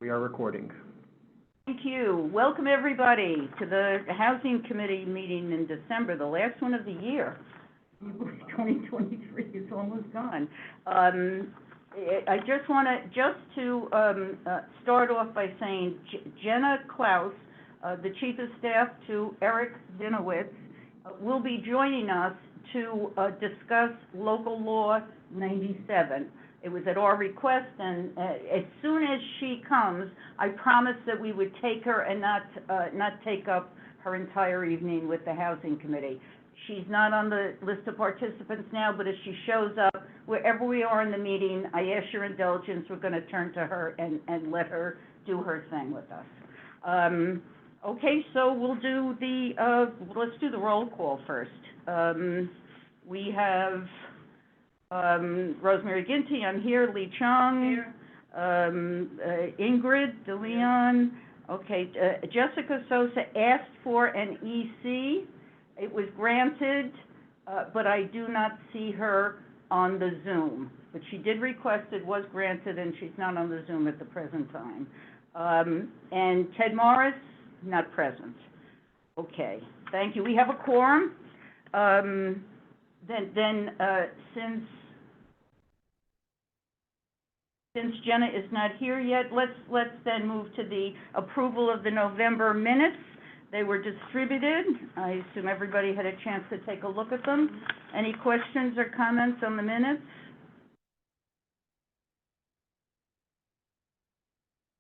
We are recording. Thank you. Welcome, everybody, to the Housing Committee meeting in December, the last one of the year. 2023 is almost gone. I just want to start off by saying Jenna Klaus, the Chief of Staff to Eric Dinowitz, will be joining us to discuss Local Law 97. It was at our request, and as soon as she comes, I promised that we would take her and not take up her entire evening with the Housing Committee. She's not on the list of participants now, but if she shows up, wherever we are in the meeting, I ask your indulgence, we're going to turn to her and let her do her thing with us. Okay, so we'll do let's do the roll call first. We have Rosemary Ginty, I'm here, Lee Chung, here. Ingrid DeLeon, okay, Jessica Sosa asked for an EC. It was granted, but I do not see her on the Zoom. But she did request it, was granted, and she's not on the Zoom at the present time. And Ted Morris, not present. Okay, thank you. We have a quorum. Since Jenna is not here yet, let's then move to the approval of the November minutes. They were distributed. I assume everybody had a chance to take a look at them. Any questions or comments on the minutes?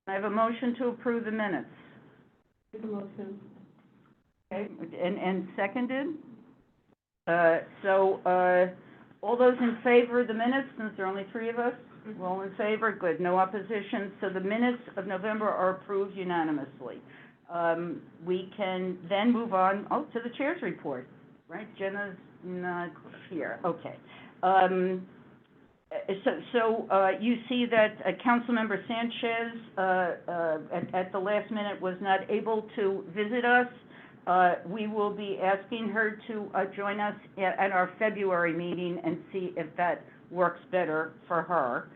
I have a motion to approve the minutes. Make a motion. Okay, and seconded? All those in favor of the minutes, since there are only three of us, we're all in favor, good, no opposition. So the minutes of November are approved unanimously. We can then move on, to the chair's report, right? Jenna's not here, okay. You see that Councilmember Sanchez at the last minute was not able to visit us. We will be asking her to join us at our February meeting and see if that works better for her.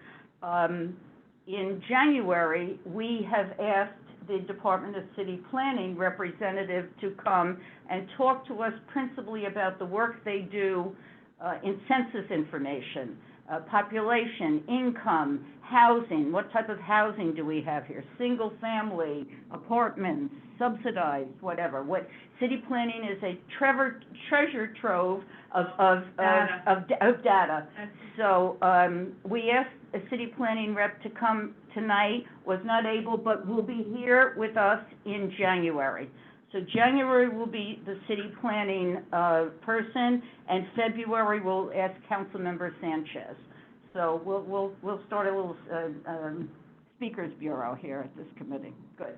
In January, we have asked the Department of City Planning representative to come and talk to us principally about the work they do in census information, population, income, housing, what type of housing do we have here, single family, apartments, subsidized, whatever. What city planning is a treasure trove of data. So we asked a city planning rep to come tonight, was not able, but will be here with us in January. So January will be the city planning person, and February we'll ask Councilmember Sanchez. So we'll start a little speakers bureau here at this committee. Good.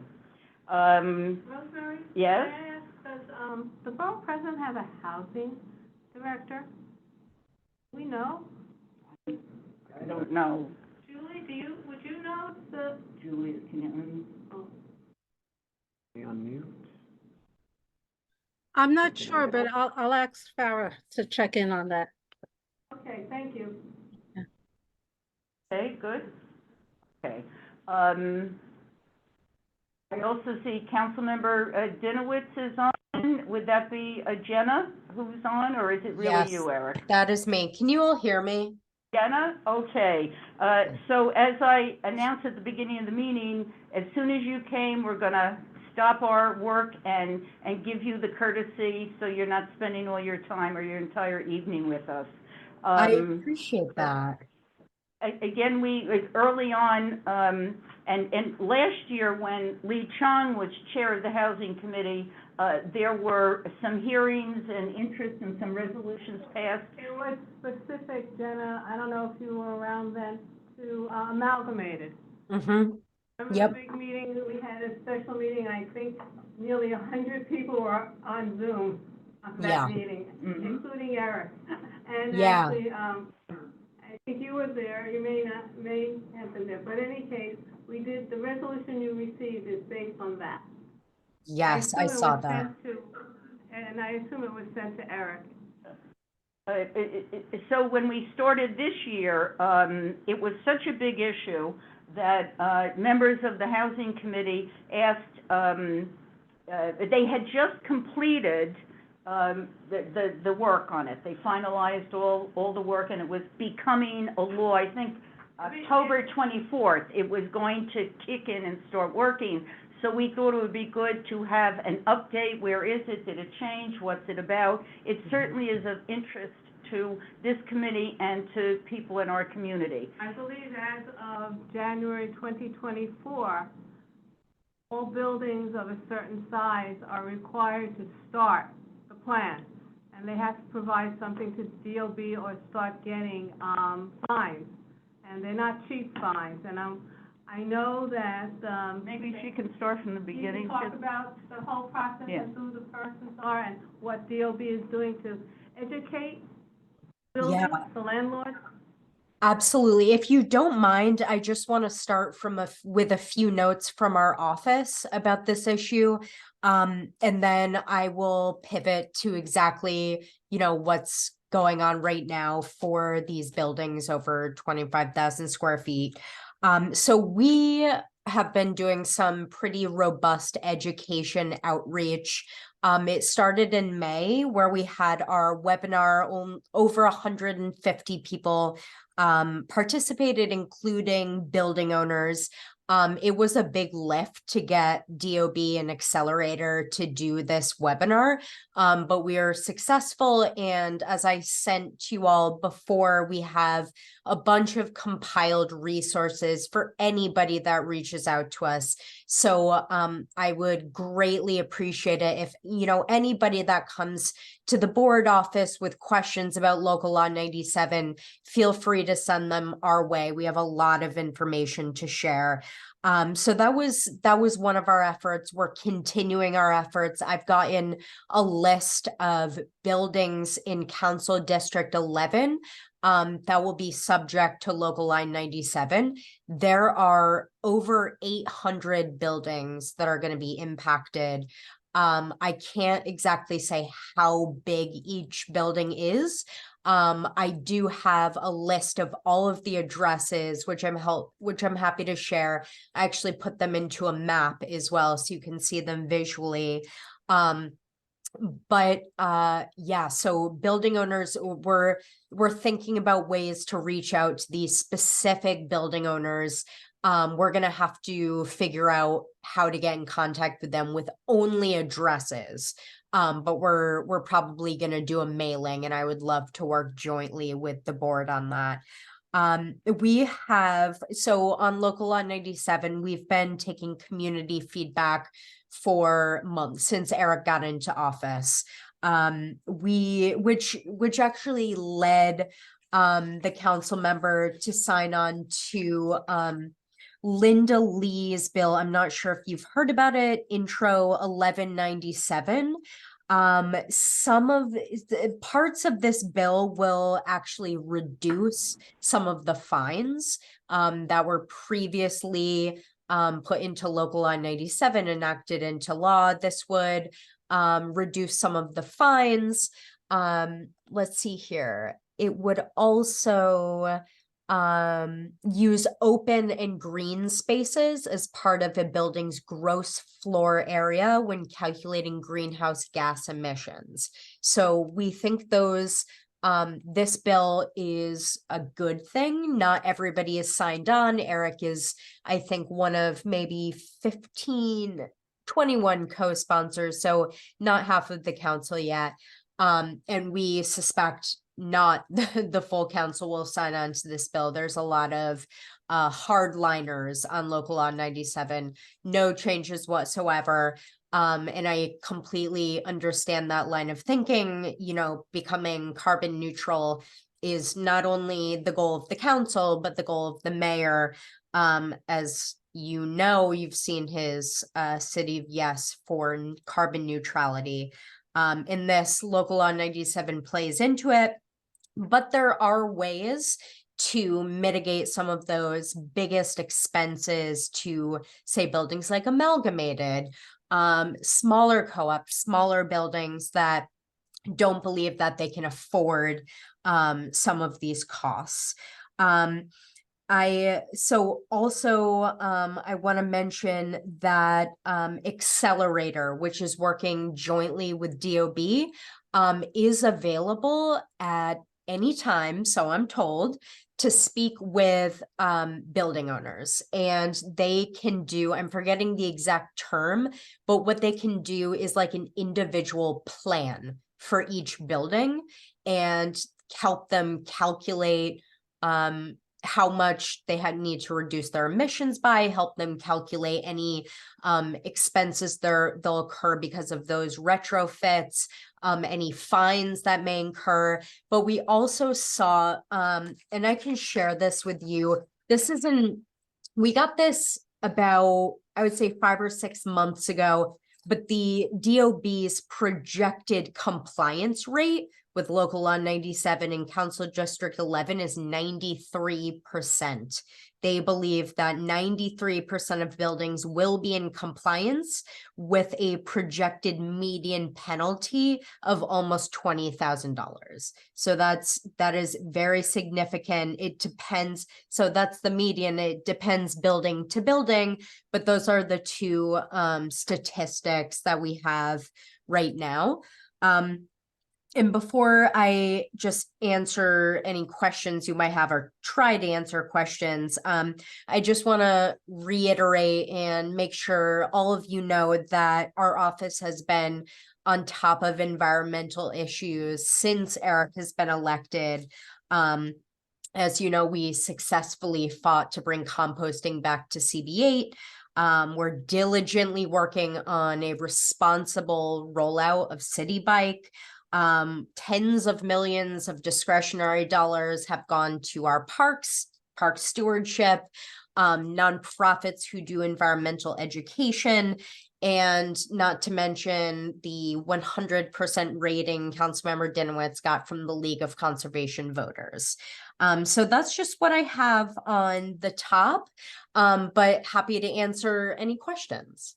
Rosemary? Yes? Can I ask, does the borough president have a housing director? We know? I don't know. Julie, would you know the? Julie, can you Unmute. I'm not sure, but I'll ask Farah to check in on that. Okay, thank you. Okay, good. Okay. I also see Councilmember Dinowitz is on. Would that be Jenna who's on, or is it really Yes, you, Eric? that is me. Can you all hear me? Jenna? Okay. So as I announced at the beginning of the meeting, as soon as you came, we're going to stop our work and give you the courtesy so you're not spending all your time or your entire evening with us. I appreciate that. Again, we early on, and last year when Lee Chung was chair of the Housing Committee, there were some hearings and interest and some resolutions passed. It was specific, Jenna, I don't know if you were around then, to amalgamated. Mm-hmm. Remember Yep. the big meeting that we had, a special meeting, I think nearly 100 people were on Zoom on that meeting, including Eric. And actually, I think you were there, you may have been there, but in any case, we did, the resolution you received is based on that. Yes, I saw that. And I assume it was sent to Eric. So when we started this year, it was such a big issue that members of the Housing Committee asked, they had just completed the work on it. They finalized all the work, and it was becoming a law. I think October 24th, it was going to kick in and start working. So we thought it would be good to have an update. Where is it? Did it change? What's it about? It certainly is of interest to this committee and to people in our community. I believe as of January 2024, all buildings of a certain size are required to start the plan, and they have to provide something to DOB or start getting fines, and they're not cheap fines. And I know that Maybe she can start from the you beginning. can talk about the whole process Yeah. and who the persons are and what DOB is doing to educate Yeah. buildings, the landlords. Absolutely. If you don't mind, I just want to start with a few notes from our office about this issue. And then I will pivot to exactly, what's going on right now for these buildings over 25,000 square feet. So we have been doing some pretty robust education outreach. It started in May, where we had our webinar. Over 150 people participated, including building owners. It was a big lift to get DOB and Accelerator to do this webinar, but we are successful. And as I sent to you all before, we have a bunch of compiled resources for anybody that reaches out to us. So I would greatly appreciate it if, anybody that comes to the board office with questions about Local Law 97, feel free to send them our way. We have a lot of information to share. So that was one of our efforts. We're continuing our efforts. I've gotten a list of buildings in Council District 11 that will be subject to Local Law 97. There are over 800 buildings that are going to be impacted. I can't exactly say how big each building is. I do have a list of all of the addresses, which I'm happy to share. I actually put them into a map as well, so you can see them visually. But yeah, so building owners, we're thinking about ways to reach out to these specific building owners. We're going to have to figure out how to get in contact with them with only addresses. But we're probably going to do a mailing, and I would love to work jointly with the board on that. So on Local Law 97, we've been taking community feedback for months since Eric got into office. Which actually led the council member to sign on to Linda Lee's bill. I'm not sure if you've heard about it, Intro 1197. Some of the parts of this bill will actually reduce some of the fines that were previously put into Local Law 97, enacted into law. This would reduce some of the fines. Let's see here. It would also use open and green spaces as part of a building's gross floor area when calculating greenhouse gas emissions. So we think this bill is a good thing. Not everybody is signed on. Eric is, I think, one of maybe 21 co-sponsors, so not half of the council yet. And we suspect not the full council will sign on to this bill. There's a lot of hardliners on Local Law 97, no changes whatsoever. And I completely understand that line of thinking. Becoming carbon neutral is not only the goal of the council, but the goal of the mayor. As you've seen his City of Yes for carbon neutrality. And this Local Law 97 plays into it. But there are ways to mitigate some of those biggest expenses to, say, buildings like Amalgamated, smaller co-ops, smaller buildings that don't believe that they can afford some of these costs. So also, I want to mention that, Accelerator, which is working jointly with DOB, is available at any time, so I'm told, to speak with, building owners. And they can do, I'm forgetting the exact term, but what they can do is like an individual plan for each building and help them calculate, how much they need to reduce their emissions by, help them calculate any expenses they'll incur because of those retrofits, any fines that may incur. But we also saw, and I can share this with you. We got this about, I would say 5 or 6 months ago, but the DOB's projected compliance rate with Local Law 97 and Council District 11 is 93%. They believe that 93% of buildings will be in compliance with a projected median penalty of almost $20,000. So that is very significant. It depends. So that's the median. It depends building to building, but those are the two statistics that we have right now. And before I just answer any questions you might have or try to answer questions, I just want to reiterate and make sure all of you know that our office has been on top of environmental issues since Eric has been elected. As you know, we successfully fought to bring composting back to CB8. We're diligently working on a responsible rollout of City Bike. Tens of millions of discretionary dollars have gone to our parks, park stewardship, nonprofits who do environmental education, and not to mention the 100% rating Councilmember Dinowitz got from the League of Conservation Voters. So that's just what I have on the top, but happy to answer any questions.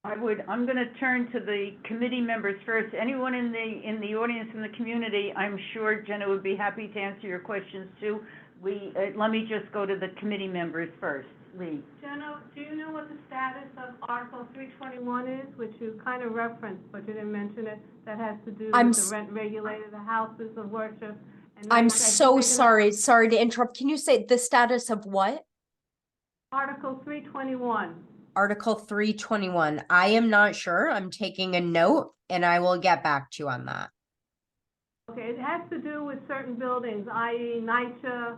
I'm going to turn to the committee members first. Anyone in the audience, in the community, I'm sure Jenna would be happy to answer your questions too. Let me just go to the committee members first. Lee. Jenna, do you know what the status of Article 321 is, which you kind of referenced, but you didn't mention it, that has to do with the rent regulated, the houses of worship? And I'm so sorry to interrupt. Can you say the status of what? Article 321. Article 321. I am not sure. I'm taking a note and I will get back to you on that. Okay, it has to do with certain buildings, i.e. NYCHA,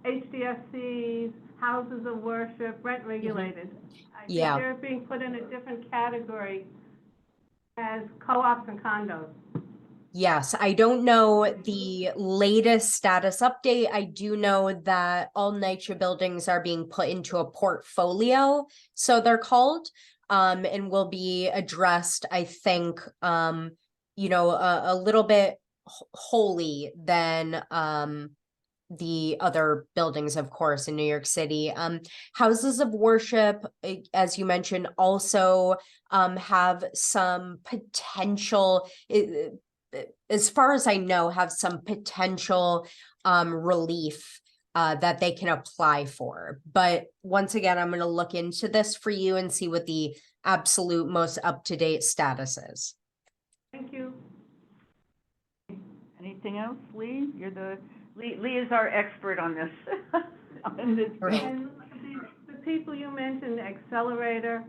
HDFCs, houses of worship, rent regulated. I think they're being put in a different category as co-ops and condos. Yes, I don't know the latest status update. I do know that all NYCHA buildings are being put into a portfolio, so they're called, and will be addressed, I think, a little bit wholly than the other buildings, of course, in New York City. Houses of worship, as you mentioned, also have some potential, as far as I know, have some potential relief that they can apply for. But once again, I'm going to look into this for you and see what the absolute most up-to-date status is. Thank you. Anything else, Lee? Lee is our expert on this. And the people you mentioned, the Accelerator,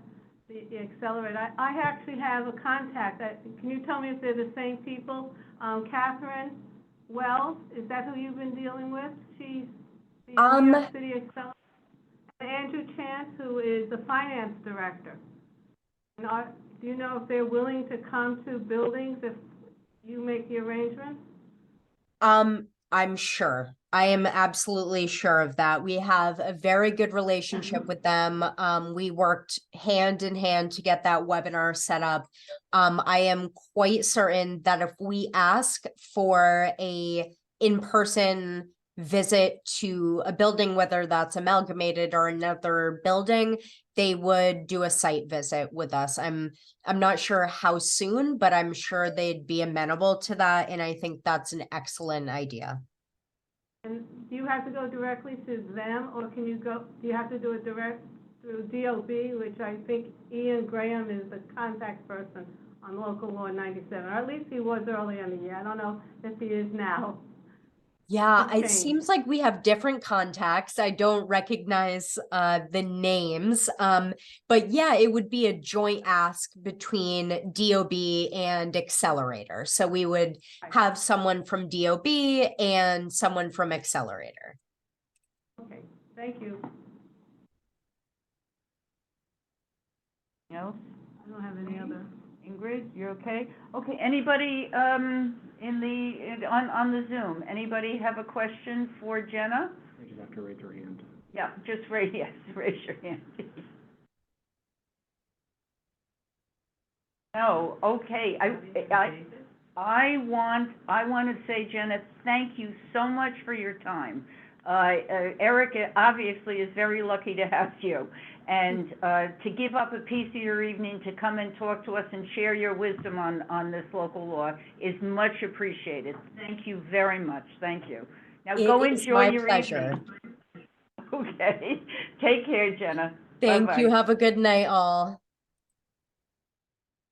the Accelerator, I actually have a contact. Can you tell me if they're the same people? Catherine Wells, is that who you've been dealing with? She's the New York City Accelerator. And Andrew Chance, who is the finance director. And do you know if they're willing to come to buildings if you make the arrangements? I'm sure. I am absolutely sure of that. We have a very good relationship with them. We worked hand in hand to get that webinar set up. I am quite certain that if we ask for a in-person visit to a building, whether that's Amalgamated or another building, they would do a site visit with us. I'm not sure how soon, but I'm sure they'd be amenable to that. And I think that's an excellent idea. And do you have to go directly to them, or do you have to do it direct through DOB, which I think Ian Graham is the contact person on local law 97, or at least he was early in the year. I don't know if he is now. Yeah, Okay. it seems like we have different contacts. I don't recognize the names. But yeah, it would be a joint ask between DOB and Accelerator. So we would have someone from DOB and someone from Accelerator. Okay, thank you. Else? I don't have any other. Ingrid, you're okay? Okay, anybody, on the Zoom, anybody have a question for Jenna? You just have to raise your hand. Yeah, just raise your hand. No, okay, I want to say, Jenna, thank you so much for your time. Eric obviously is very lucky to have you. And to give up a piece of your evening to come and talk to us and share your wisdom on this local law is much appreciated. Thank you very much. Thank you. Now go enjoy your evening. Okay. Take care, Jenna. Thank Bye-bye. you. Have a good night, all.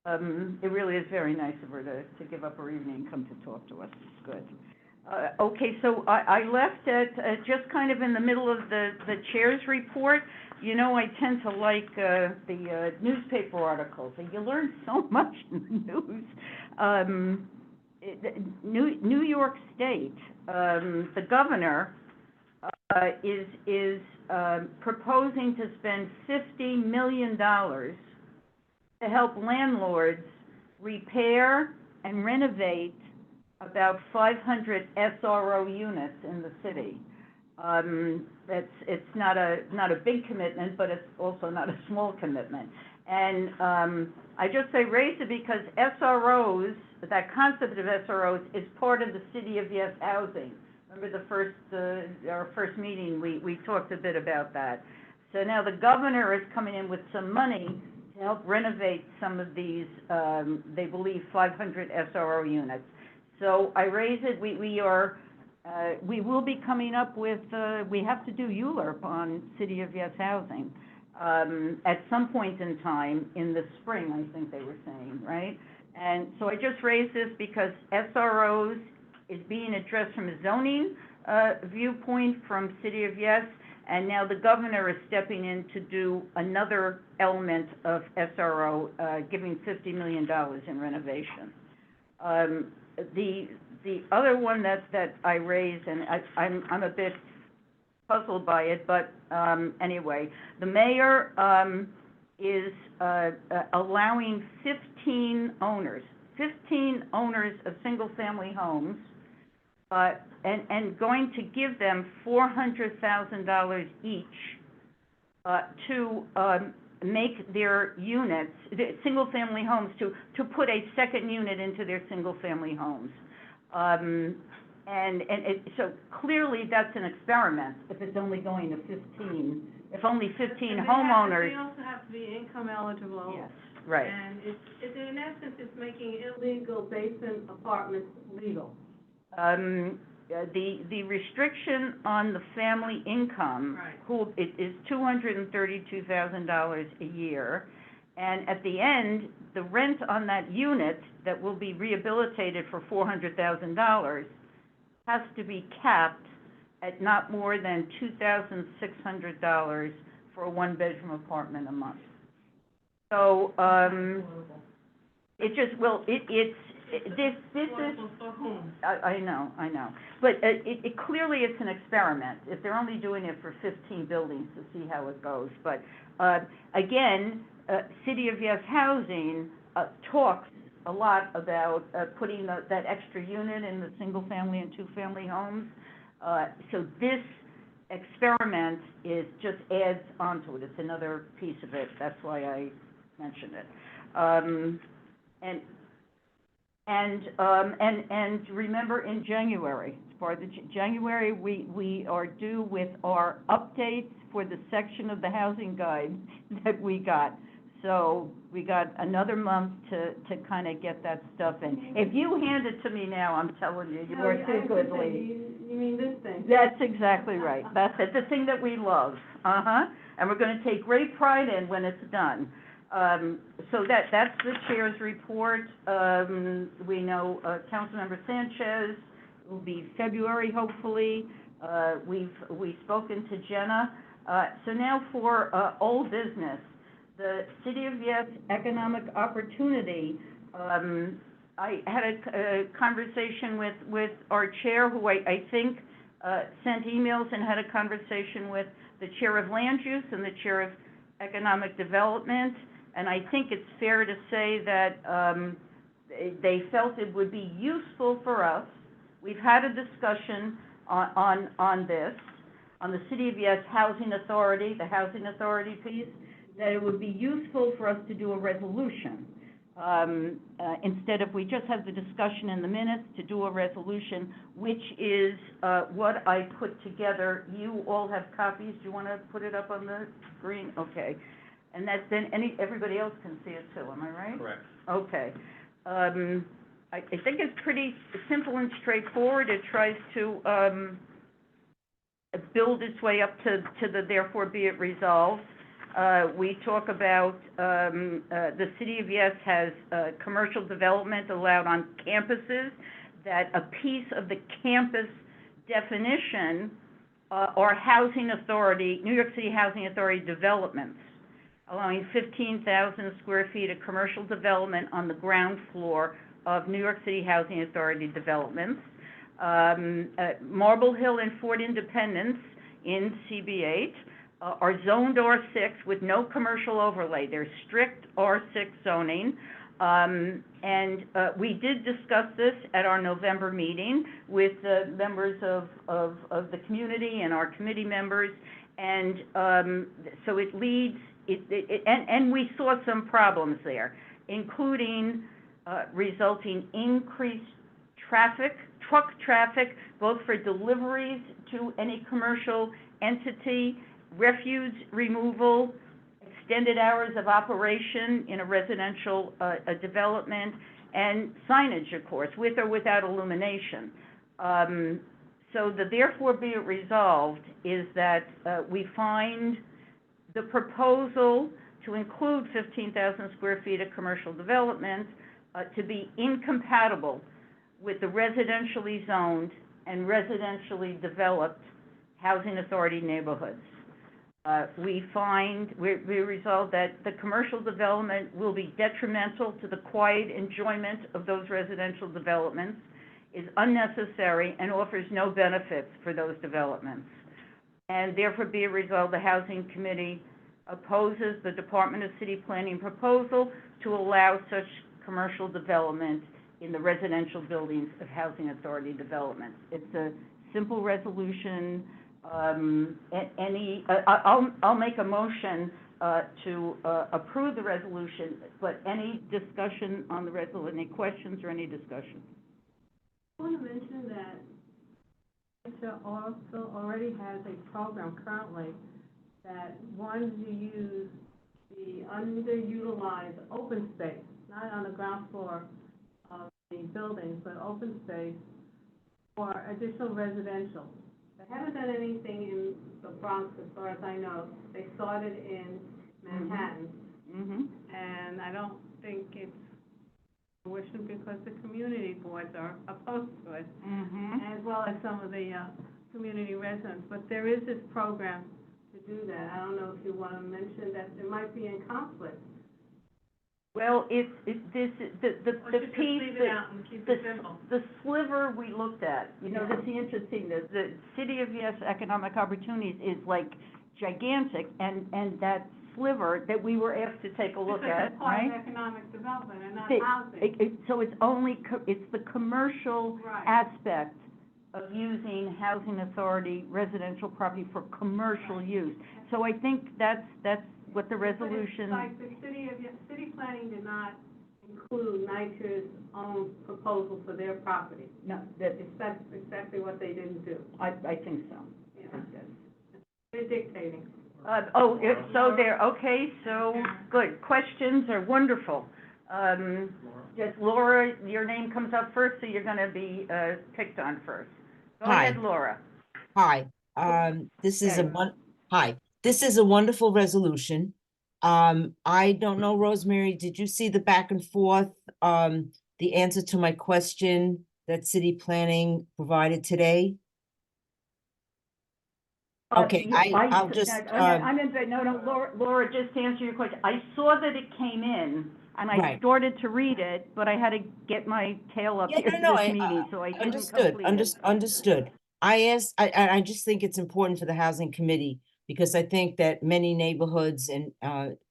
It really is very nice of her to give up her evening and come to talk to us. It's good. Okay, so I left it just kind of in the middle of the chair's report. You know, I tend to like the newspaper articles, and you learn so much in the news. New York State, the governor is proposing to spend $50 million to help landlords repair and renovate about 500 SRO units in the city. It's not a big commitment, but it's also not a small commitment. And I just say raise it because SROs, that concept of SROs, is part of the City of Yes housing. Remember our first meeting, we talked a bit about that. So now the governor is coming in with some money to help renovate some of these, they believe 500 SRO units. So I raise it, we will be coming up with, we have to do ULURP on City of Yes housing at some point in time in the spring, I think they were saying, right? And so I just raised this because SROs is being addressed from a zoning viewpoint from City of Yes, and now the governor is stepping in to do another element of SRO, giving $50 million in renovation. The other one that I raised, and I'm a bit puzzled by it, but anyway, the mayor is allowing 15 owners of single-family homes, and going to give them $400,000 each to make their units, single-family homes, to put a second unit into their single-family homes. So clearly that's an experiment if it's only going to 15, if only 15 homeowners. They also have to be income eligible. Yes, right. And it's in essence, it's making illegal basement apartments legal. The restriction on the family income, Right. it is $232,000 a year, and at the end, the rent on that unit that will be rehabilitated for $400,000 has to be capped at not more than $2,600 for a one-bedroom apartment a month. So, it just, well, this is, For whom? I know, but it clearly it's an experiment, if they're only doing it for 15 buildings to see how it goes. But, again, City of Yes Housing talks a lot about putting that extra unit in the single-family and two-family homes. So this experiment just adds onto it. It's another piece of it. That's why I mentioned it. And remember, in January, for the January, we are due with our updates for the section of the housing guide that we got. So we got another month to kind of get that stuff in. If you hand it to me now, I'm telling you, you No, are I too was good, gonna say, lady. You mean this thing? That's exactly right. That's it, the thing that we love. Uh-huh. And we're gonna take great pride in when it's done. So that's the chair's report. We know, Councilmember Sanchez will be February, hopefully. We've spoken to Jenna. So now for, old business. The City of Yes Economic Opportunity, I had a conversation with our chair, who I think sent emails and had a conversation with the chair of land use and the chair of economic development, and I think it's fair to say that they felt it would be useful for us. We've had a discussion on this, on the City of Yes Housing Authority, the Housing Authority piece, that it would be useful for us to do a resolution. Instead of, we just have the discussion in the minutes, to do a resolution, which is what I put together. You all have copies. Do you want to put it up on the screen? Okay. And that's then, everybody else can see it too, am I right? Correct. Okay. I think it's pretty simple and straightforward. It tries to build its way up to the therefore be it resolved. We talk about, the City of Yes has, commercial development allowed on campuses, that a piece of the campus definition, are housing authority, New York City Housing Authority developments, allowing 15,000 square feet of commercial development on the ground floor of New York City Housing Authority developments. Marble Hill and Fort Independence in CB8, are zoned R6 with no commercial overlay. They're strict R6 zoning. We did discuss this at our November meeting with the members of the community and our committee members. And so it leads, and we saw some problems there, including resulting increased traffic, truck traffic, both for deliveries to any commercial entity, refuse removal, extended hours of operation in a residential development, and signage, of course, with or without illumination. So the therefore be it resolved is that we find the proposal to include 15,000 square feet of commercial development to be incompatible with the residentially zoned and residentially developed housing authority neighborhoods. We resolve that the commercial development will be detrimental to the quiet enjoyment of those residential developments, is unnecessary, and offers no benefits for those developments. And therefore be it resolved, the Housing Committee opposes the Department of City Planning proposal to allow such commercial development in the residential buildings of housing authority developments. It's a simple resolution. I'll make a motion to approve the resolution, but any discussion on the resolution, any questions or any discussion? I want to mention that it also already has a program currently that wants to use the underutilized open space, not on the ground floor of the buildings, but open space for additional residential. They haven't done anything in the Bronx, as far as I know. They started in Manhattan, and I don't think it's fruition because the community boards are opposed to it, as well as some of the community residents. But there is this program to do that. I don't know if you want to mention that it might be in conflict. Well, the piece, the sliver we looked at, you know, that's the interesting, the City of Yes Economic Opportunities is like gigantic, and that sliver that we were asked to take a look at, It's right? part of economic development and not housing. So it's only, it's the commercial aspect of using housing authority residential property for commercial use. So I think that's what the resolution. It's like the city planning did not include NYCHA's own proposal for their property. No, That's exactly what they didn't do. I think so. Yeah. They're dictating. So there, okay, so, good, questions are wonderful. Yes, Laura, your name comes up first, so you're gonna be, picked on first. Go Hi. ahead, Laura. Hi, this is Okay. hi, this is a wonderful resolution. I don't know, Rosemary, did you see the back and forth, the answer to my question that city planning provided today? Okay, I'll just, Laura, just to answer your question, I saw that it came in, and I Right. started to read it, but I had to get my tail up Yeah, here no, to this I- meeting, so I didn't understood, complete it. understood. I just think it's important for the housing committee, because I think that many neighborhoods and,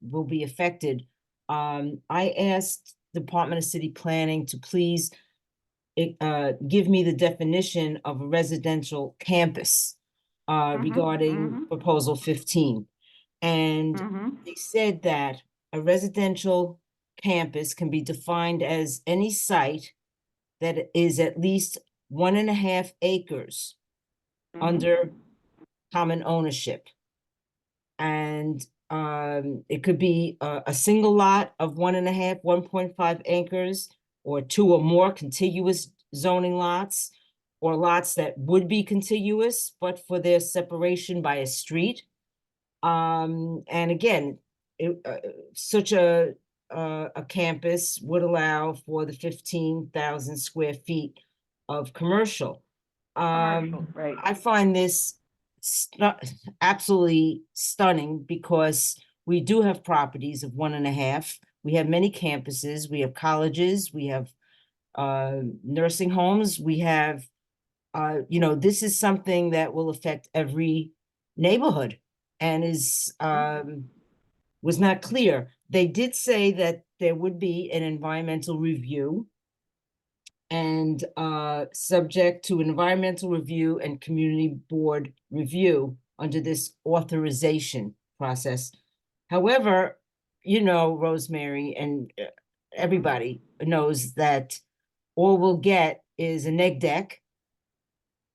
will be affected. I asked Department of City Planning to please, give me the definition of a residential campus, regarding proposal 15. And they said that a residential campus can be defined as any site that is at least 1.5 acres under common ownership. And it could be a single lot of 1.5, 1.5 acres, or 2 or more contiguous zoning lots, or lots that would be contiguous, but for their separation by a street. And again, such a campus would allow for the 15,000 square feet of commercial. Right. I find this absolutely stunning, because we do have properties of 1.5. We have many campuses, we have colleges, we have nursing homes, we have, this is something that will affect every neighborhood, and is, was not clear. They did say that there would be an environmental review, and subject to environmental review and community board review under this authorization process. However, Rosemary, and everybody knows that all we'll get is a neg deck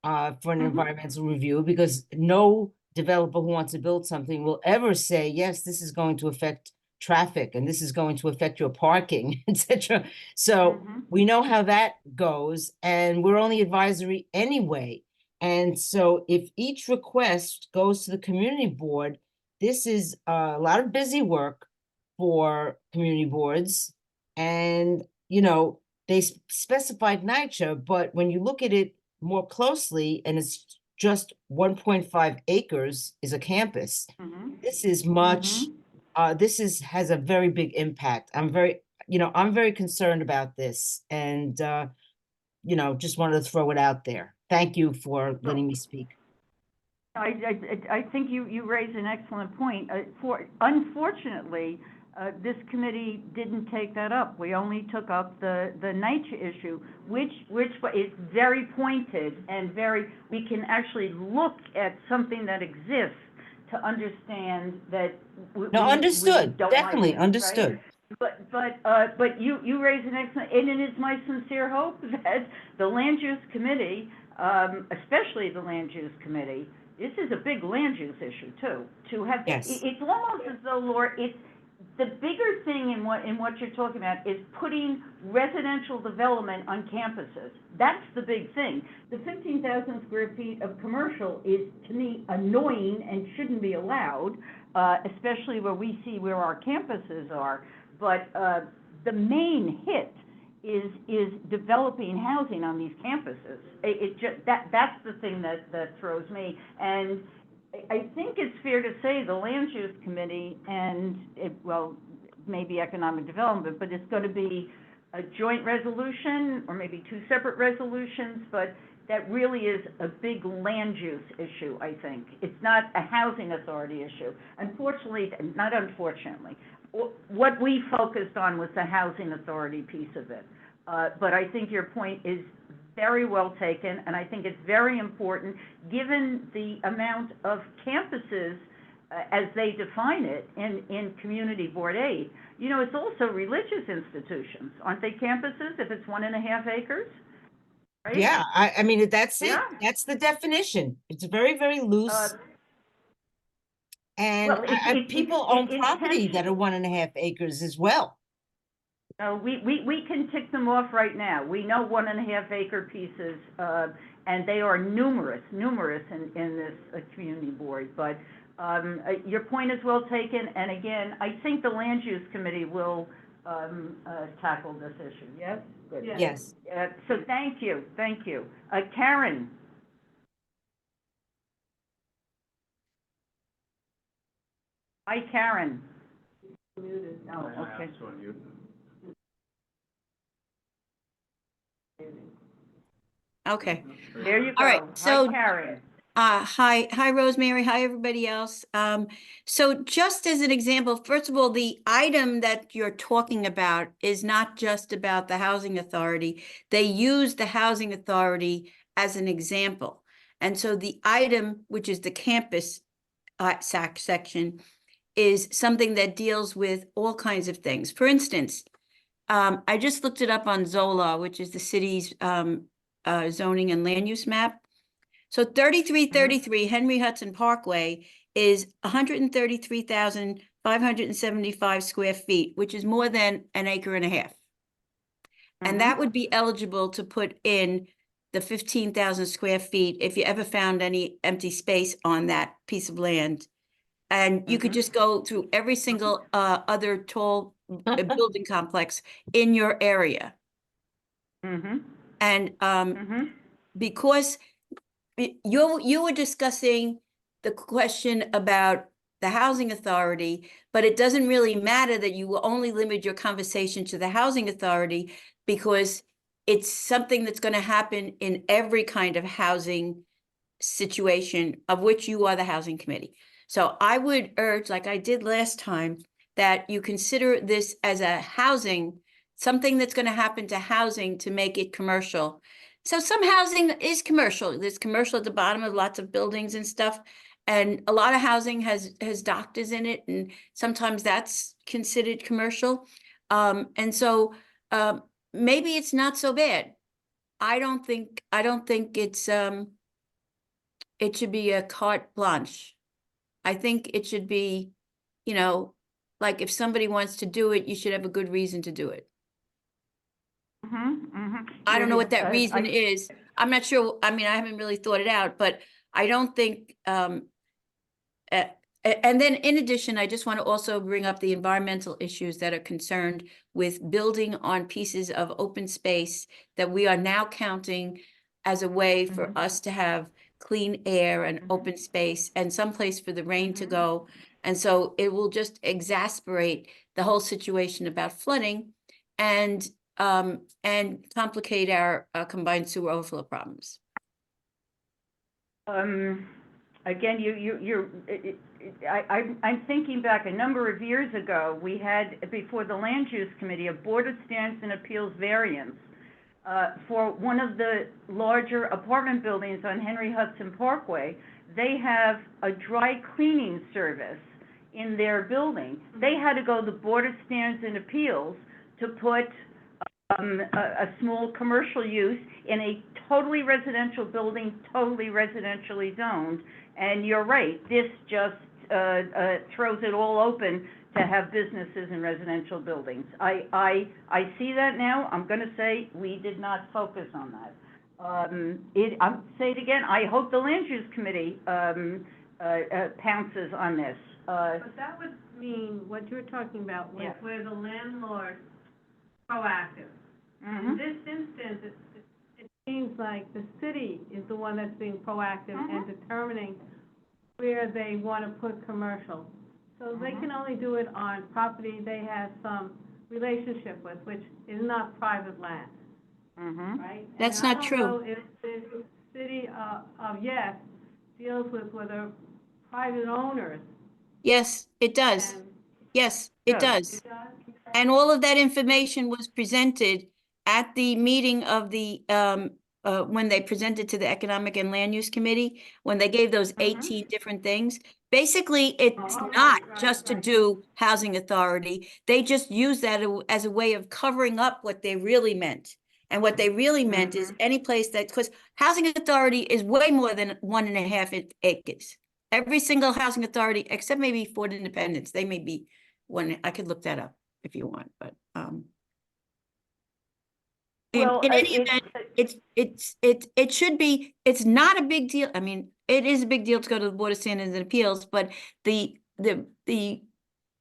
for an environmental review, because no developer who wants to build something will ever say, yes, this is going to affect traffic, and this is going to affect your parking, etc. So we know how that goes, and we're only advisory anyway. And so if each request goes to the community board, this is a lot of busy work for community boards. And, they specified NYCHA, but when you look at it more closely, and it's just 1.5 acres is a campus, this is much, has a very big impact. I'm very concerned about this, and, just wanted to throw it out there. Thank you for letting me speak. I think you raised an excellent point. Unfortunately, this committee didn't take that up. We only took up the NYCHA issue, which is very pointed and we can actually look at something that exists to understand that Understood, we don't definitely like it, understood. right? But you raise an excellent, and it is my sincere hope that the land use committee, especially the land use committee, this is a big land use issue too, to have. Yes. It's almost as though, Laura, it's the bigger thing in what you're talking about is putting residential development on campuses. That's the big thing. The 15,000 square feet of commercial is, to me, annoying and shouldn't be allowed, especially where we see where our campuses are. But the main hit is developing housing on these campuses. That's the thing that throws me. And I think it's fair to say the land use committee and maybe economic development, but it's going to be a joint resolution or maybe 2 separate resolutions, but that really is a big land use issue, I think. It's not a housing authority issue. Not unfortunately. What we focused on was the housing authority piece of it. But I think your point is very well taken, and I think it's very important, given the amount of campuses as they define it in Community Board 8. It's also religious institutions, aren't they campuses if it's 1.5 acres? Right? Yeah, I mean, that's it. Yeah. That's the definition. It's very, very loose. And Well, people own it property tends- that are 1.5 acres as well. We can tick them off right now. We know 1.5 acre pieces, and they are numerous in this community board. But your point is well taken, and again, I think the land use committee will tackle this issue. Yes? Good. Yes. Yes. So thank you. Karen? Hi, Karen. Muted. Oh, okay. Okay, There you go. All right, so- Hi, Karen. hi Rosemary, hi everybody else. So just as an example, first of all, the item that you're talking about is not just about the housing authority. They use the housing authority as an example. And so the item, which is the campus section, is something that deals with all kinds of things. For instance, I just looked it up on Zola, which is the city's zoning and land use map. So 3333 Henry Hudson Parkway is 133,575 square feet, which is more than an acre and a half. And that would be eligible to put in the 15,000 square feet if you ever found any empty space on that piece of land. And you could just go through every single other tall building complex in your area. And because you were discussing the question about the housing authority, but it doesn't really matter that you will only limit your conversation to the housing authority because it's something that's going to happen in every kind of housing situation of which you are the housing committee. So I would urge, like I did last time, that you consider this as a housing, something that's going to happen to housing to make it commercial. So some housing is commercial. There's commercial at the bottom of lots of buildings and stuff. And a lot of housing has doctors in it. And sometimes that's considered commercial. And so maybe it's not so bad. I don't think it's it should be a carte blanche. I think it should be, you know, like if somebody wants to do it, you should have a good reason to do it. I don't know what that reason is. I'm not sure. I mean, I haven't really thought it out, but I don't think, and then in addition, I just want to also bring up the environmental issues that are concerned with building on pieces of open space that we are now counting as a way for us to have clean air and open space and someplace for the rain to go. And so it will just exasperate the whole situation about flooding and complicate our combined sewer overflow problems. Again, I'm thinking back a number of years ago, we had before the Land Use Committee a Board of Standards and Appeals variance for one of the larger apartment buildings on Henry Hudson Parkway. They have a dry cleaning service in their building. They had to go to the Board of Standards and Appeals to put a small commercial use in a totally residential building, totally residentially zoned. And you're right, this just throws it all open to have businesses in residential buildings. I see that now. I'm going to say we did not focus on that. I'll say it again. I hope the Land Use Committee pounces on this. But that would mean what you're talking about, Yeah. where the landlord proactive. In this instance, it seems like the city is the one that's being proactive and determining where they want to put commercial. So they can only do it on property they have some relationship with, which is not private land, right? That's And not I true. don't know if the city of Yes deals with whether private owners. Yes, it does. And Yes, it does. it does. And all of that information was presented at the meeting of the, when they presented to the Economic and Land Use Committee, when they gave those 18 different things. Basically, it's not just to do housing authority. They just use that as a way of covering up what they really meant. And what they really meant is any place that, because housing authority is way more than 1.5 acres. Every single housing authority, except maybe Fort Independence, they may be one, I could look that up if you want, but, Well, in any event, it should be, it's not a big deal. I mean, it is a big deal to go to the Board of Standards and Appeals, but the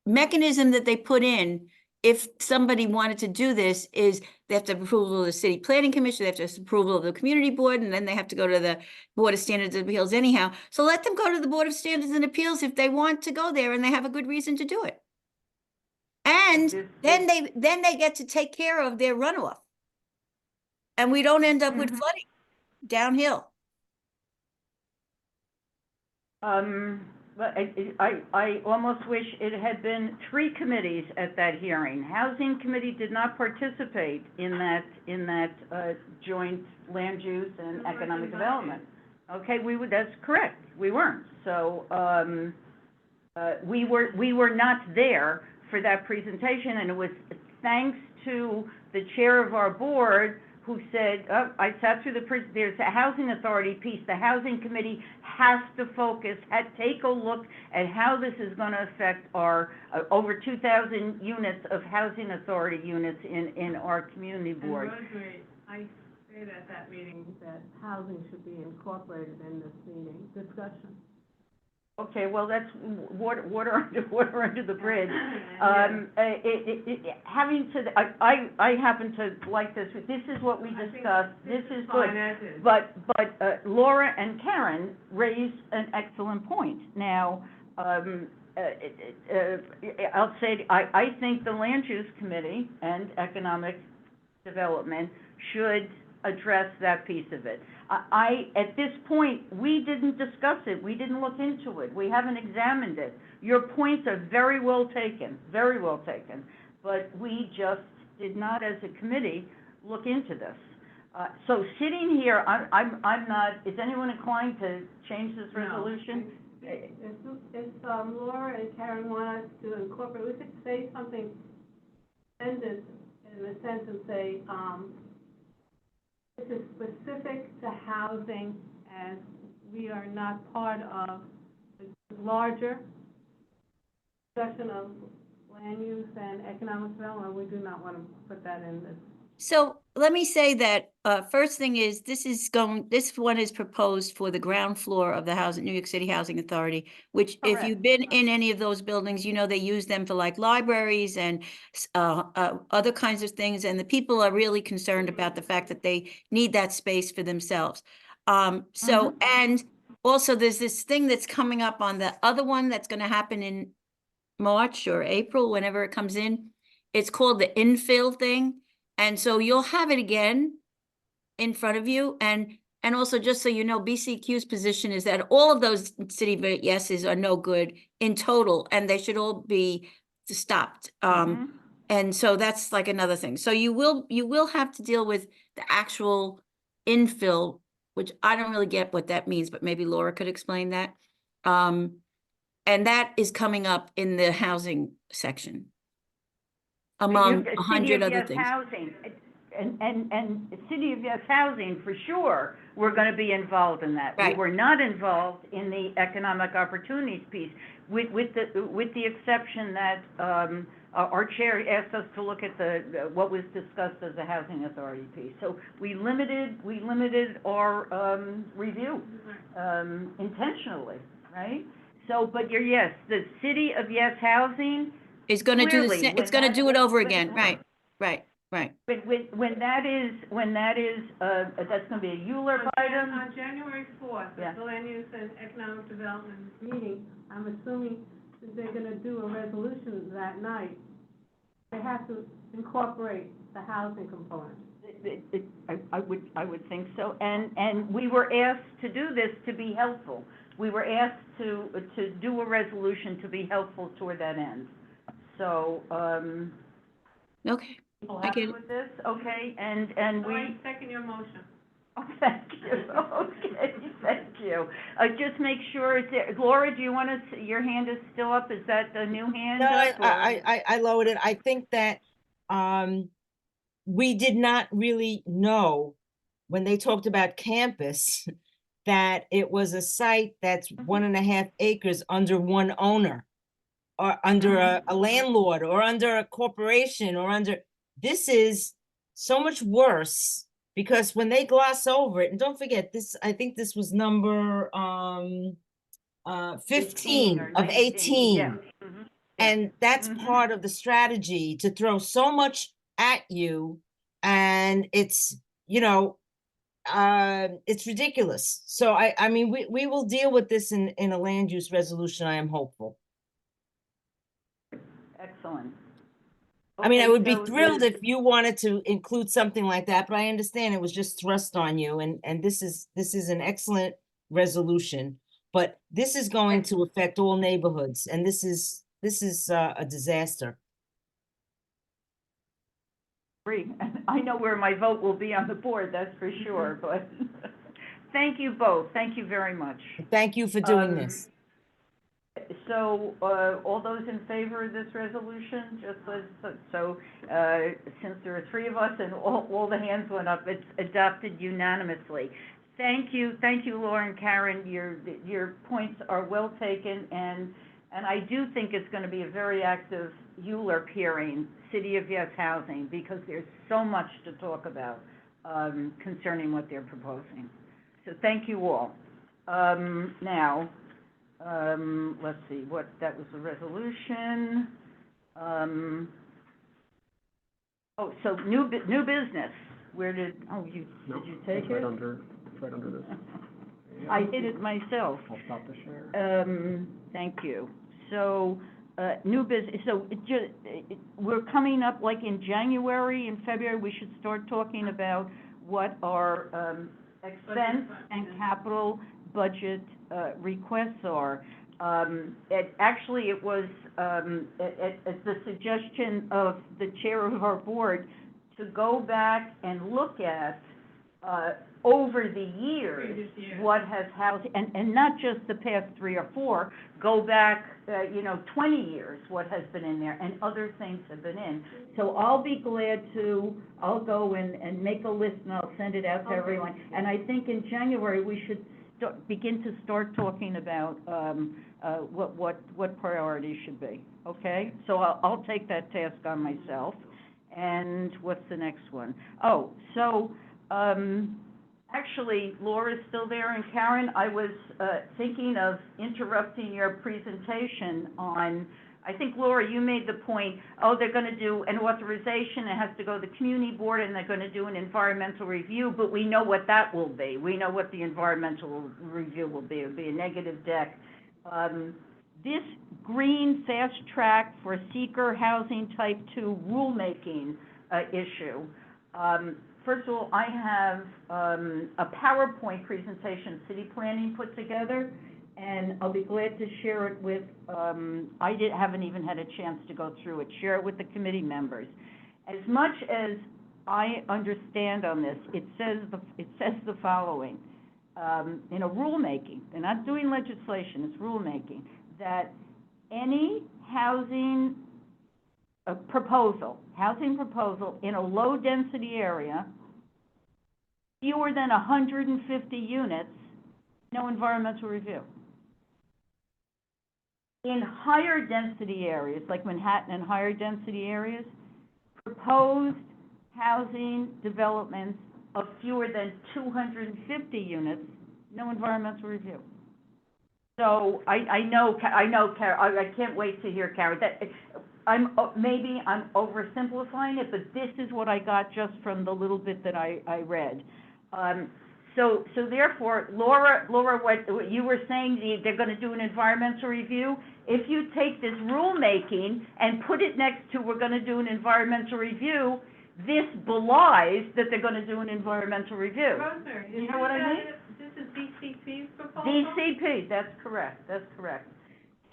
mechanism that they put in, if somebody wanted to do this, is they have to have approval of the City Planning Commission, they have to have approval of the Community Board, and then they have to go to the Board of Standards and Appeals anyhow. So let them go to the Board of Standards and Appeals if they want to go there and they have a good reason to do it. And This- then they get to take care of their runoff. And we don't end up with flooding downhill. But I almost wish it had been 3 committees at that hearing. Housing Committee did not participate in that joint land use and economic development. Okay, that's correct, we weren't. So, we were not there for that presentation, and it was thanks to the chair of our board who said, I sat through there's a housing authority piece, the housing committee has to focus, take a look at how this is gonna affect our, over 2,000 units of housing authority units in our community board. And Rosemary, I said at that meeting that housing should be incorporated in this meeting discussion. Okay, well, that's water under the bridge. Having said, I happen to like this, this is what we discussed, this is good. But Laura and Karen raised an excellent point. Now, I'll say, I think the Land Use Committee and Economic Development should address that piece of it. At this point, we didn't discuss it, we didn't look into it, we haven't examined it. Your points are very well taken, but we just did not, as a committee, look into this. So sitting here, I'm not, is anyone inclined to change this resolution? If Laura and Karen want us to incorporate, we could say something, end it in a sense and say, this is specific to housing, as we are not part of the larger discussion of land use and economic development. We do not want to put that in this. So let me say that, first thing is, this one is proposed for the ground floor of the New York City Housing Authority, which if you've been in any of those buildings, you know, they use them for like libraries and other kinds of things. And the people are really concerned about the fact that they need that space for themselves. And also there's this thing that's coming up on the other one that's going to happen in March or April, whenever it comes in. It's called the infill thing. And so you'll have it again in front of you. And also, just so you know, BCQ's position is that all of those city yeses are no good in total, and they should all be stopped. And so that's like another thing. So you will have to deal with the actual infill, which I don't really get what that means, but maybe Laura could explain that. And that is coming up in the housing section, among 100 other things. Housing, and City of Yes Housing, for sure, we're gonna be involved in that. Right. We were not involved in the economic opportunities piece, with the exception that, our chair asked us to look at what was discussed as the housing authority piece. So we limited our, review, intentionally, right? So, but yes, the City of Yes Housing, Is going to do clearly, it's going to do it over again. Right. when that is, that's gonna be a ULURP item. On January 4th, Yeah. at the Land Use and Economic Development meeting, I'm assuming that they're gonna do a resolution that night. They have to incorporate the housing component. I would think so, and we were asked to do this to be helpful. We were asked to do a resolution to be helpful toward that end. So, Okay. people I happy get it. with this? Okay, and So we, I second your motion. oh, thank you, okay, thank you. Just make sure, Laura, do you want to, your hand is still up, is that the new hand No, up, or- I lowered it. I think that, we did not really know when they talked about campus that it was a site that's 1.5 acres under one owner, or under a landlord, or under a corporation, or under, this is so much worse, because when they gloss over it, and don't forget this, I think this was number 15 or of 19, 18. yeah. Mhm. And that's Mhm. part of the strategy, to throw so much at you, and it's, it's ridiculous. So I mean, we will deal with this in a land use resolution, I am hopeful. Excellent. I mean, I Okay, would be so thrilled the- if you wanted to include something like that, but I understand it was just thrust on you, and this is an excellent resolution. But this is going to affect all neighborhoods, and this is a disaster. Agree. I know where my vote will be on the board, that's for sure, but thank you both. Thank you very much. Thank you for doing Um, this. So, all those in favor of this resolution, since there are three of us and all the hands went up, it's adopted unanimously. Thank you, Laura and Karen, your points are well taken, and I do think it's gonna be a very active ULURP hearing, City of Yes Housing, because there's so much to talk about, concerning what they're proposing. So thank you all. Now, let's see, that was the resolution. Oh, so new business, did you take it? It's right under this. I hit it myself. I'll stop the share. Thank you. So, new business, so we're coming up, like in January and February, we should start talking about what our, expense and capital budget, requests are. It was, at the suggestion of the chair of our board, to go back and look at, over the years, what has housed, and not just the past 3 or 4, go back, 20 years, what has been in there, and other things have been in. So I'll be glad to, I'll go and make a list, and I'll send it out to everyone. And I think in January, we should begin to start talking about, what priorities should be, okay? So I'll take that task on myself. And what's the next one? Oh, so, actually, Laura's still there, and Karen, I was, thinking of interrupting your presentation on, I think, Laura, you made the point, they're gonna do an authorization, it has to go to the community board, and they're gonna do an environmental review, but we know what that will be. We know what the environmental review will be. It'll be a negative deck. This green fast track for seeker housing type 2 rulemaking, issue, first of all, I have, a PowerPoint presentation city planning put together, and I'll be glad to share it with, haven't even had a chance to go through it, share it with the committee members. As much as I understand on this, it says the following, in a rulemaking, they're not doing legislation, it's rulemaking, that any housing proposal in a low-density area, fewer than 150 units, no environmental review. In higher density areas, like Manhattan and higher density areas, proposed housing developments of fewer than 250 units, no environmental review. So I know, Karen, I can't wait to hear, Karen, maybe I'm oversimplifying it, but this is what I got just from the little bit that I read. So therefore, Laura, what you were saying, they're gonna do an environmental review. If you take this rulemaking and put it next to, we're gonna do an environmental review, this belies that they're gonna do an environmental review. Rosemary, You know what I mean? This is DCP's proposal? DCP, that's correct.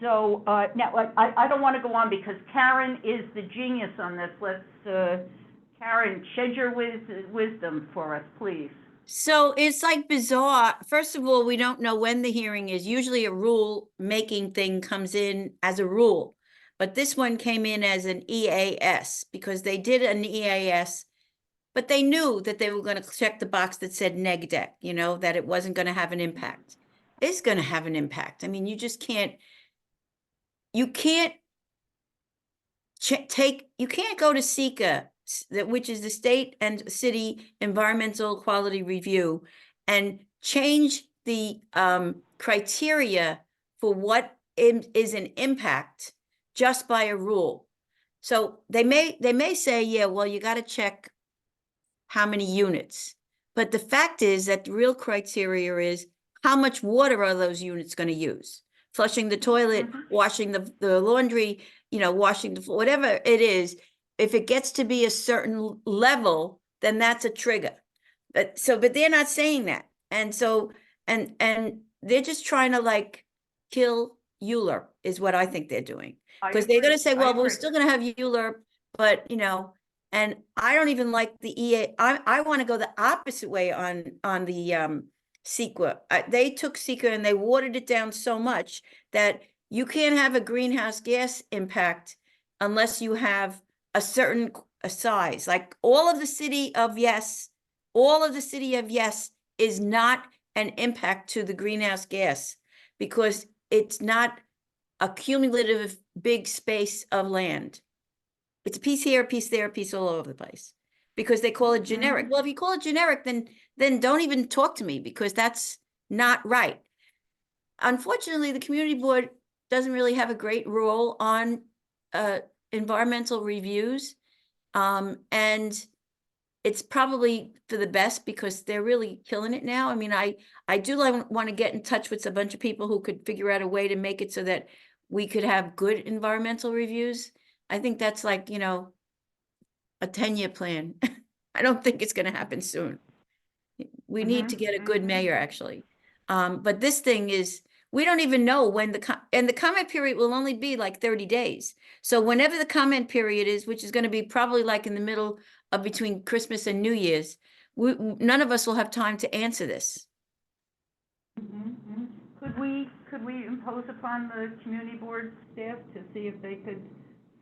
So, now, I don't wanna go on because Karen is the genius on this. Let's, Karen, shed your wisdom for us, please. So it's like bizarre. First of all, we don't know when the hearing is. Usually a rule making thing comes in as a rule. But this one came in as an EAS because they did an EAS but they knew that they were gonna check the box that said neg deck, you know, that it wasn't gonna have an impact. It's gonna have an impact. I mean, you just can't, you can't you can't go to SECA, which is the State and City Environmental Quality Review, and change the criteria for what is an impact just by a rule. So they may say, yeah, well, you got to check how many units. But the fact is that the real criteria is how much water are those units going to use? Flushing the toilet, washing the laundry, you know, washing the floor, whatever it is. If it gets to be a certain level, then that's a trigger. But they're not saying that. And so, and they're just trying to like kill ULURP is what I think they're doing. Because they're going to say, well, we're still going to have ULURP, but you know, and I don't even like the EA. I want to go the opposite way on the CEQA. They took CEQA and they watered it down so much that you can't have a greenhouse gas impact unless you have a certain size. Like all of the city of Yes is not an impact to the greenhouse gas because it's not a cumulative big space of land. It's a piece here, a piece there, a piece all over the place because they call it generic. Well, if you call it generic, then don't even talk to me because that's not right. Unfortunately, the community board doesn't really have a great role on environmental reviews. And it's probably for the best because they're really killing it now. I mean, I do want to get in touch with a bunch of people who could figure out a way to make it so that we could have good environmental reviews. I think that's like, you know, a 10-year plan. I don't think it's going to happen soon. We need to get a good mayor, actually. But this thing is, we don't even know when the comment period will only be like 30 days. So whenever the comment period is, which is going to be probably like in the middle of between Christmas and New Year's, none of us will have time to answer this. Could we impose upon the community board staff to see if they could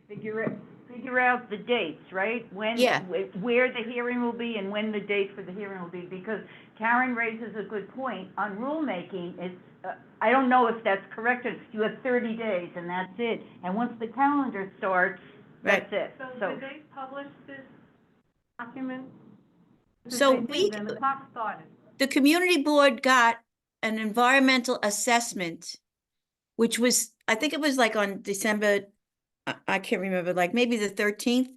figure out the dates, right? When, Yeah. Where the hearing will be and when the date for the hearing will be, because Karen raises a good point. On rulemaking, it's, I don't know if that's correct, you have 30 days and that's it. And once the calendar starts, Right. that's it. So did they publish this document? So Then the clock started. the community board got an environmental assessment, which was, I think it was like on December, I can't remember, like maybe the 13th,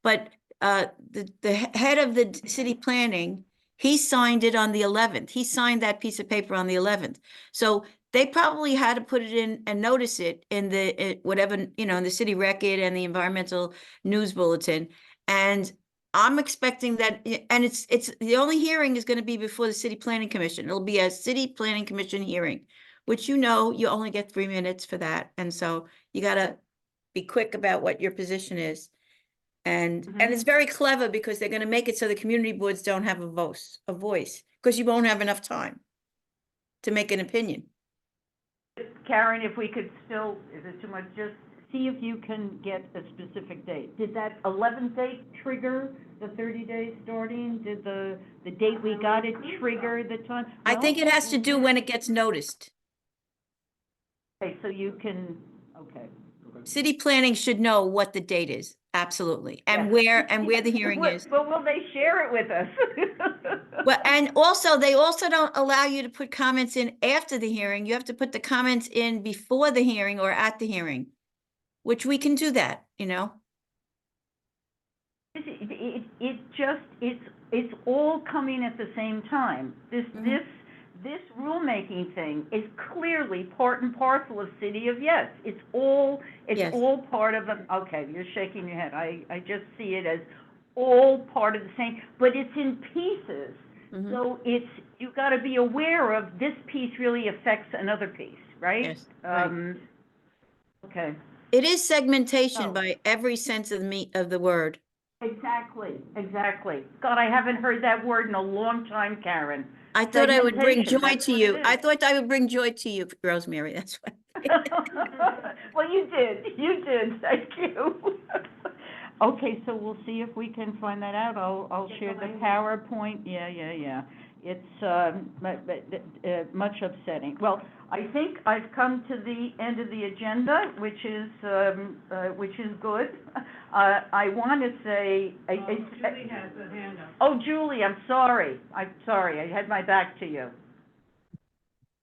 but the head of the city planning, he signed it on the 11th. He signed that piece of paper on the 11th. So they probably had to put it in and notice it in the whatever, you know, in the city record and the environmental news bulletin. And I'm expecting that, and it's the only hearing is going to be before the city planning commission. It'll be a city planning commission hearing, which, you know, you only get 3 minutes for that. And so you got to be quick about what your position is. And it's very clever because they're going to make it so the community boards don't have a voice because you won't have enough time to make an opinion. Karen, if we could still, is it too much, just see if you can get a specific date. Did that 11th date trigger the 30 days starting? Did the date we got it trigger the time? I No? think it has to do when it gets noticed. Okay, so you can, okay. City planning should know what the date is, absolutely, and where the hearing is. But will they share it with us? Well, and also, they also don't allow you to put comments in after the hearing. You have to put the comments in before the hearing or at the hearing, which we can do that, you know? It's all coming at the same time. This rulemaking thing is clearly part and parcel of City of Yes. It's all part of them. Okay, you're shaking your head. I just see it as all part of the same, but it's in pieces. So you've got to be aware of this piece really affects another piece, right? Yes, right. Okay. It is segmentation Oh. by every sense of the word. Exactly. God, I haven't heard that word in a long time, Karen. I thought I would bring Segmentation, joy that's to what you. it I is. thought I would bring joy to you, Rosemary, that's why. Well, you did, thank you. Okay, so we'll see if we can find that out. I'll Get share the the language. PowerPoint. Yeah. It's, much upsetting. Well, I think I've come to the end of the agenda, which is good. I want to say, Julie has a hand up. oh, Julie, I'm sorry. I had my back to you.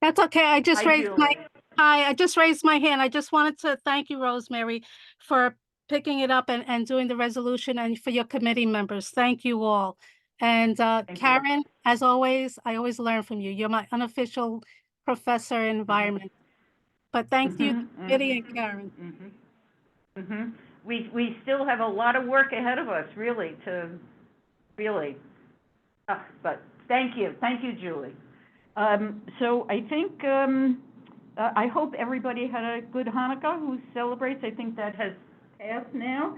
That's okay. I just Hi, raised my, Julie. hi, I just raised my hand. I just wanted to thank you, Rosemary, for picking it up and doing the resolution, and for your committee members. Thank you all. And Thank you. Karen, as always, I always learn from you. You're my unofficial professor in environment. But thank you, committee and Karen. We still have a lot of work ahead of us, really, but thank you, Julie. So I think, I hope everybody had a good Hanukkah who celebrates. I think that has passed now.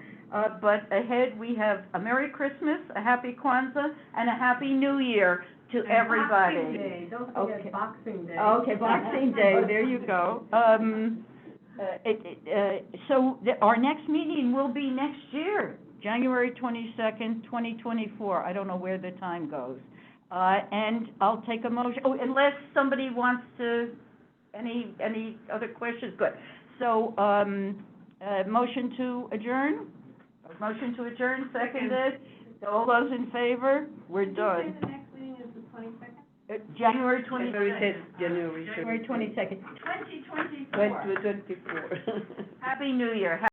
But ahead, we have a Merry Christmas, a Happy Kwanzaa, and a Happy New Year to And everybody. Boxing Day, don't Okay. forget Boxing Day. Okay, Boxing Day, there you go. Our next meeting will be next year, January 22nd, 2024. I don't know where the time goes. And I'll take a motion, unless somebody wants to, any other questions? Good. So, motion to adjourn? Motion to adjourn, seconded. All those in favor? We're Did you done. say the next meeting is the 22nd? January 22nd. January. January 22nd, 2024. Happy New Year.